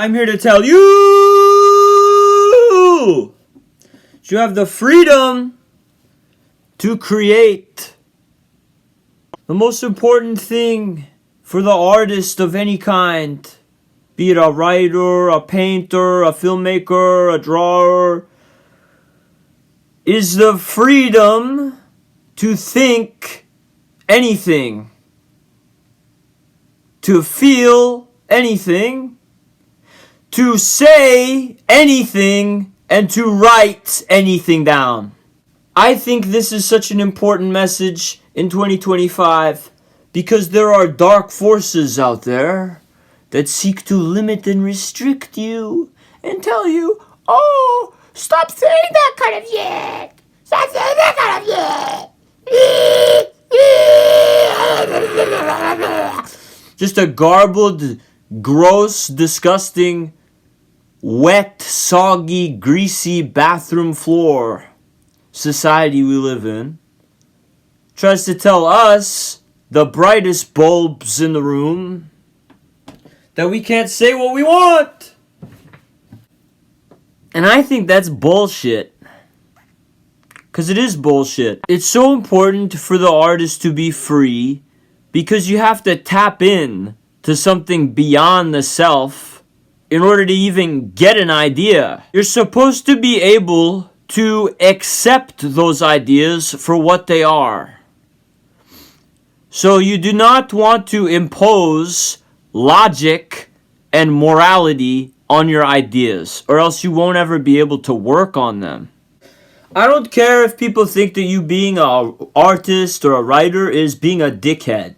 I'm here to tell you you have the freedom to create. The most important thing for the artist of any kind, be it a writer, a painter, a filmmaker, a drawer, is the freedom to think anything, to feel anything, to say anything, and to write anything down. I think this is such an important message in 2025 because there are dark forces out there that seek to limit and restrict you and tell you, oh, stop saying that kind of shit. Stop saying that kind of shit. Just a garbled, gross, disgusting, wet, soggy, greasy bathroom floor society we live in tries to tell us, the brightest bulbs in the room, that we can't say what we want. And I think that's bullshit. Because it is bullshit. It's so important for the artist to be free because you have to tap in to something beyond the self in order to even get an idea. You're supposed to be able to accept those ideas for what they are. So you do not want to impose logic and morality on your ideas, or else you won't ever be able to work on them. I don't care if people think that you being an artist or a writer is being a dickhead.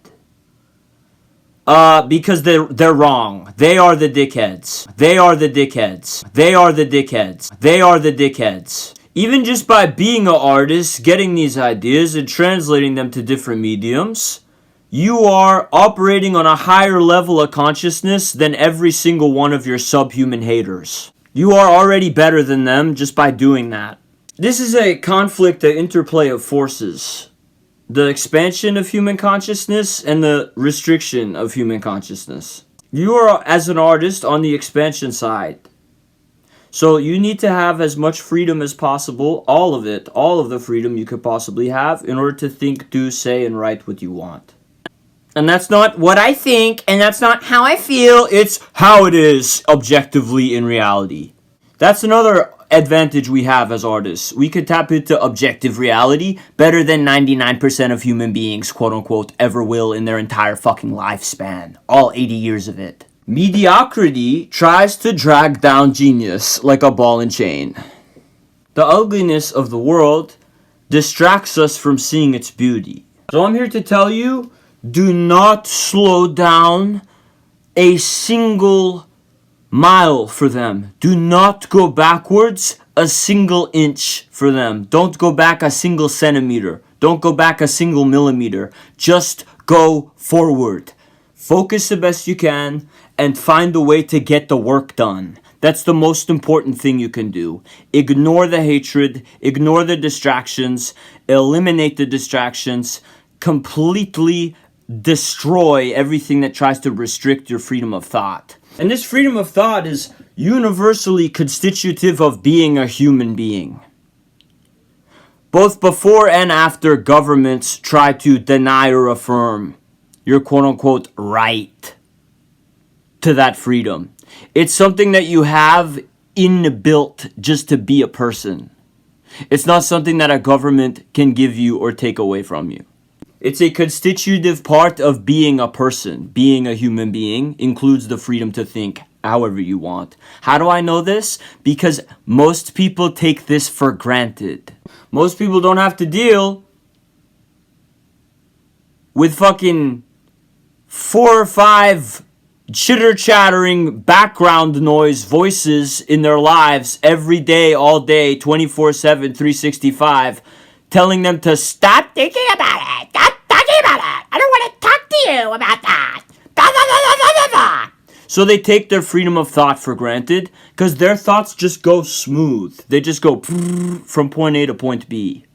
Because they're wrong. They are the dickheads. They are the dickheads. They are the dickheads. They are the dickheads. Even just by being an artist, getting these ideas and translating them to different mediums, you are operating on a higher level of consciousness than every single one of your subhuman haters. You are already better than them just by doing that. This is a conflict, an interplay of forces. The expansion of human consciousness and the restriction of human consciousness. You are, as an artist, on the expansion side. So you need to have as much freedom as possible, all of it, all of the freedom you could possibly have in order to think, do, say, and write what you want. And that's not what I think, and that's not how I feel, it's how it is objectively in reality. That's another advantage we have as artists. We could tap into objective reality better than 99% of human beings, quote unquote, ever will in their entire fucking lifespan. All 80 years of it. Mediocrity tries to drag down genius like a ball and chain. The ugliness of the world distracts us from seeing its beauty. So I'm here to tell you, do not slow down a single mile for them. Do not go backwards a single inch for them. Don't go back a single centimeter. Don't go back a single millimeter. Just go forward. Focus the best you can and find a way to get the work done. That's the most important thing you can do. Ignore the hatred, ignore the distractions, eliminate the distractions, completely destroy everything that tries to restrict your freedom of thought. And this freedom of thought is universally constitutive of being a human being. Both before and after governments try to deny or affirm your quote-unquote right to that freedom. It's something that you have inbuilt just to be a person. It's not something that a government can give you or take away from you. It's a constitutive part of being a person. Being a human being includes the freedom to think however you want. How do I know this? Because most people take this for granted. Most people don't have to deal with fucking 4 or 5 chitter-chattering background noise voices in their lives every day, all day, 24/7, 365, telling them to stop thinking about it. Stop talking about it. I don't want to talk to you about that. So they take their freedom of thought for granted because their thoughts just go smooth. They just go from point A to point B.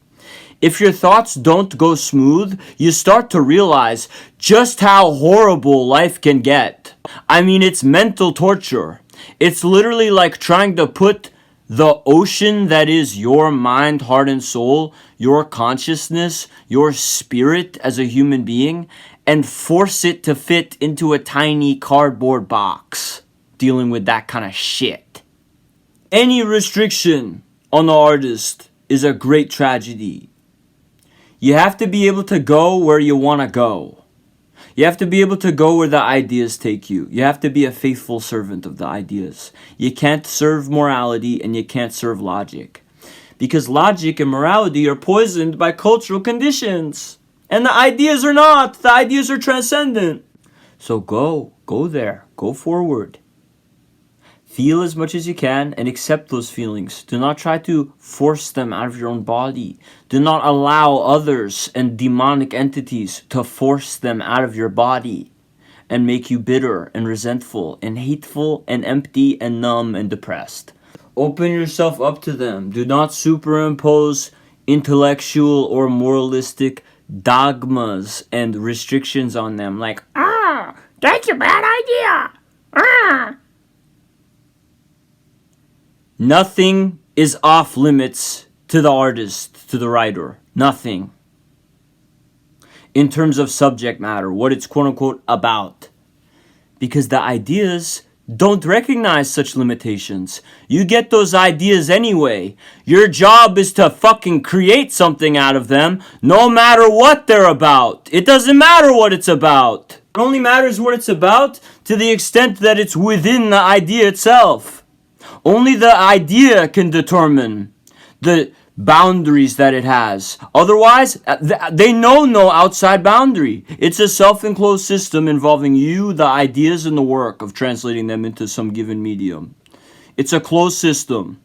If your thoughts don't go smooth, you start to realize just how horrible life can get. I mean, it's mental torture. It's literally like trying to put the ocean that is your mind, heart, and soul, your consciousness, your spirit as a human being, and force it to fit into a tiny cardboard box, dealing with that kind of shit. Any restriction on the artist is a great tragedy. You have to be able to go where you want to go. You have to be able to go where the ideas take you. You have to be a faithful servant of the ideas. You can't serve morality and you can't serve logic. Because logic and morality are poisoned by cultural conditions. And the ideas are not. The ideas are transcendent. So go there. Go forward. Feel as much as you can and accept those feelings. Do not try to force them out of your own body. Do not allow others and demonic entities to force them out of your body and make you bitter and resentful and hateful and empty and numb and depressed. Open yourself up to them. Do not superimpose intellectual or moralistic dogmas and restrictions on them like, that's a bad idea. Nothing is off limits to the artist, to the writer. Nothing. In terms of subject matter, what it's quote unquote about. Because the ideas don't recognize such limitations. You get those ideas anyway. Your job is to fucking create something out of them, no matter what they're about. It doesn't matter what it's about. It only matters what it's about to the extent that it's within the idea itself. Only the idea can determine the boundaries that it has. Otherwise, they know no outside boundary. It's a self-enclosed system involving you, the ideas, and the work of translating them into some given medium. It's a closed system.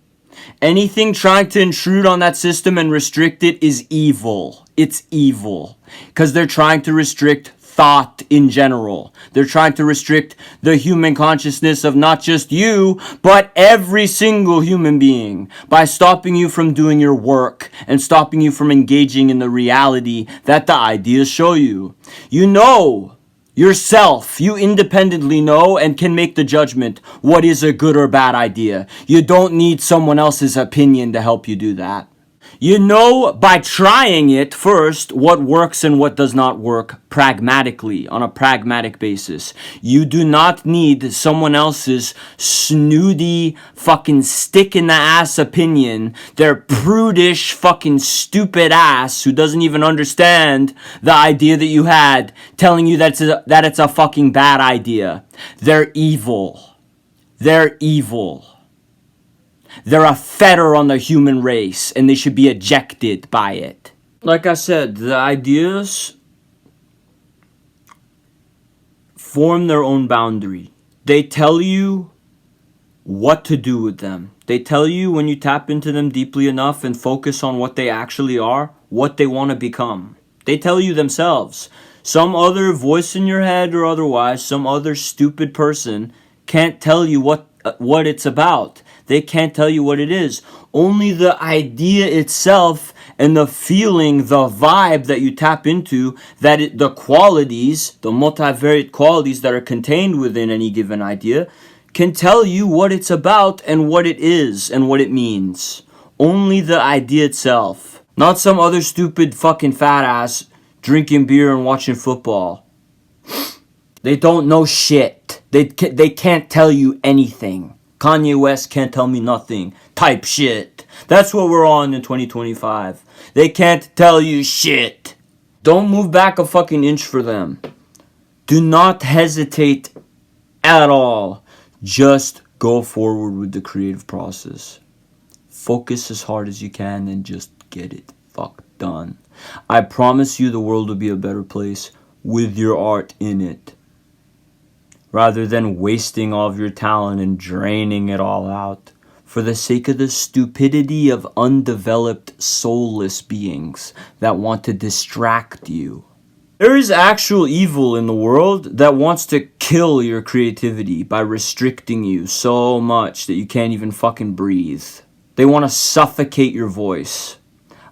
Anything trying to intrude on that system and restrict it is evil. It's evil. Because they're trying to restrict thought in general. They're trying to restrict the human consciousness of not just you, but every single human being by stopping you from doing your work and stopping you from engaging in the reality that the ideas show you. You know yourself. You independently know and can make the judgment what is a good or bad idea. You don't need someone else's opinion to help you do that. You know by trying it first what works and what does not work pragmatically, on a pragmatic basis. You do not need someone else's snooty fucking stick in the ass opinion, their prudish fucking stupid ass who doesn't even understand the idea that you had, telling you that it's a fucking bad idea. They're evil. They're evil. They're a fetter on the human race, and they should be ejected by it. Like I said, the ideas form their own boundary. They tell you what to do with them. They tell you when you tap into them deeply enough and focus on what they actually are, what they want to become. They tell you themselves. Some other voice in your head or otherwise, some other stupid person can't tell you what it's about. They can't tell you what it is. Only the idea itself and the feeling, the vibe that you tap into, the qualities, the multivariate qualities that are contained within any given idea, can tell you what it's about and what it is and what it means. Only the idea itself. Not some other stupid fucking fat ass drinking beer and watching football. They don't know shit. They can't tell you anything. Kanye West can't tell me nothing type shit. That's what we're on in 2025. They can't tell you shit. Don't move back a fucking inch for them. Do not hesitate at all. Just go forward with the creative process. Focus as hard as you can and just get it fucked done. I promise you the world will be a better place with your art in it. Rather than wasting all of your talent and draining it all out for the sake of the stupidity of undeveloped, soulless beings that want to distract you. There is actual evil in the world that wants to kill your creativity by restricting you so much that you can't even fucking breathe. They want to suffocate your voice.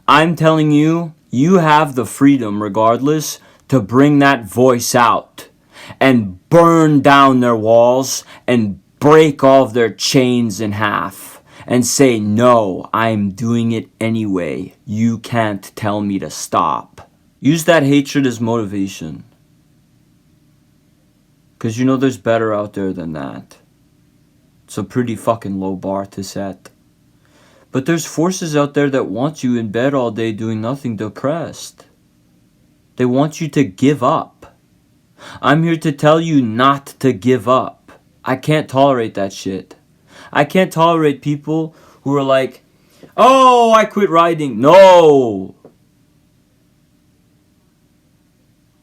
I'm telling you, you have the freedom, regardless, to bring that voice out and burn down their walls and break all of their chains in half and say, no, I'm doing it anyway. You can't tell me to stop. Use that hatred as motivation. Because you know there's better out there than that. It's a pretty fucking low bar to set. But there's forces out there that want you in bed all day doing nothing, depressed. They want you to give up. I'm here to tell you not to give up. I can't tolerate that shit. I can't tolerate people who are like, oh, I quit writing. No.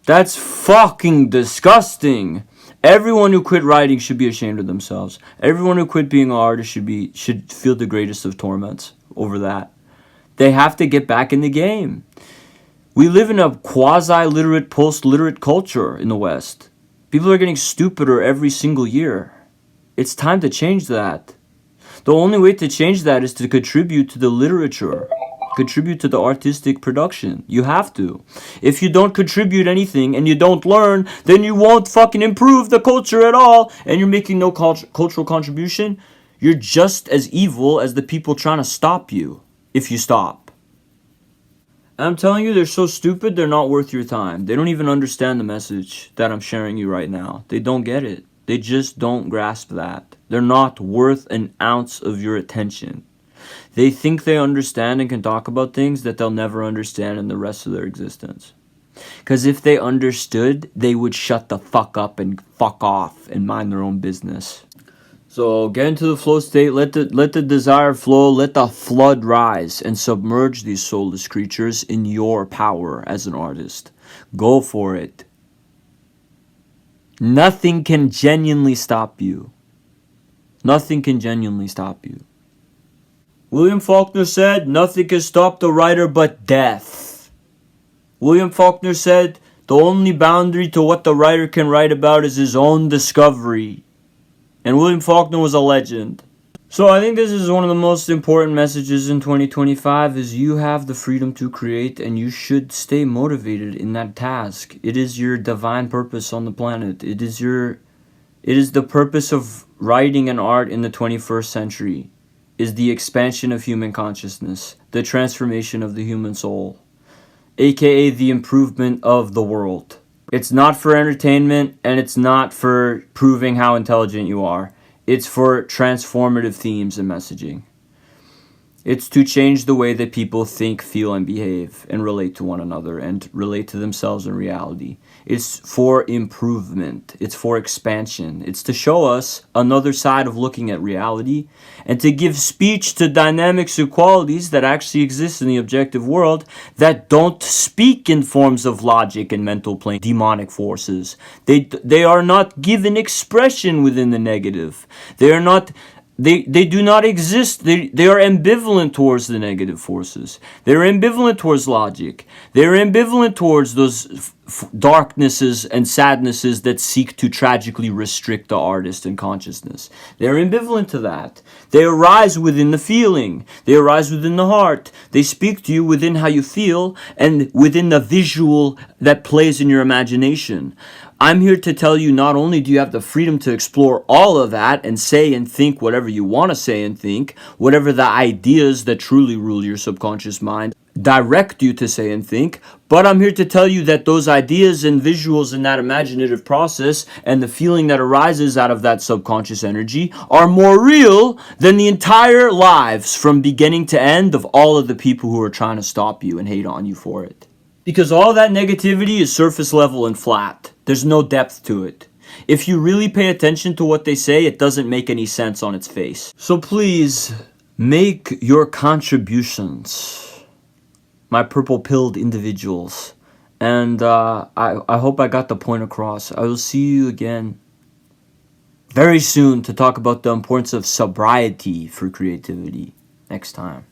That's fucking disgusting. Everyone who quit writing should be ashamed of themselves. Everyone who quit being an artist should feel the greatest of torments over that. They have to get back in the game. We live in a quasi-literate, post-literate culture in the West. People are getting stupider every single year. It's time to change that. The only way to change that is to contribute to the literature. Contribute to the artistic production. You have to. If you don't contribute anything and you don't learn, then you won't fucking improve the culture at all, and you're making no cultural contribution. You're just as evil as the people trying to stop you if you stop. And I'm telling you, they're so stupid, they're not worth your time. They don't even understand the message that I'm sharing you right now. They don't get it. They just don't grasp that. They're not worth an ounce of your attention. They think they understand and can talk about things that they'll never understand in the rest of their existence. Because if they understood, they would shut the fuck up and fuck off and mind their own business. So get into the flow state, let the desire flow, let the flood rise and submerge these soulless creatures in your power as an artist. Go for it. Nothing can genuinely stop you. Nothing can genuinely stop you. William Faulkner said, nothing can stop the writer but death. William Faulkner said, the only boundary to what the writer can write about is his own discovery. And William Faulkner was a legend. So I think this is one of the most important messages in 2025 is you have the freedom to create and you should stay motivated in that task. It is your divine purpose on the planet. It is the purpose of writing and art in the 21st century. Is the expansion of human consciousness, the transformation of the human soul, aka the improvement of the world. It's not for entertainment and it's not for proving how intelligent you are. It's for transformative themes and messaging. It's to change the way that people think, feel, and behave, and relate to one another, and relate to themselves in reality. It's for improvement. It's for expansion. It's to show us another side of looking at reality, and to give speech to dynamics and qualities that actually exist in the objective world that don't speak in forms of logic and mental plane, demonic forces. They are not given expression within the negative. They are not... They do not exist. They are ambivalent towards the negative forces. They're ambivalent towards logic. They're ambivalent towards those darknesses and sadnesses that seek to tragically restrict the artist and consciousness. They're ambivalent to that. They arise within the feeling. They arise within the heart. They speak to you within how you feel and within the visual that plays in your imagination. I'm here to tell you not only do you have the freedom to explore all of that and say and think whatever you want to say and think, whatever the ideas that truly rule your subconscious mind direct you to say and think, but I'm here to tell you that those ideas and visuals in that imaginative process and the feeling that arises out of that subconscious energy are more real than the entire lives from beginning to end of all of the people who are trying to stop you and hate on you for it. Because all that negativity is surface level and flat. There's no depth to it. If you really pay attention to what they say, it doesn't make any sense on its face. So please, make your contributions, my purple-pilled individuals. And I hope I got the point across. I will see you again very soon to talk about the importance of sobriety for creativity next time.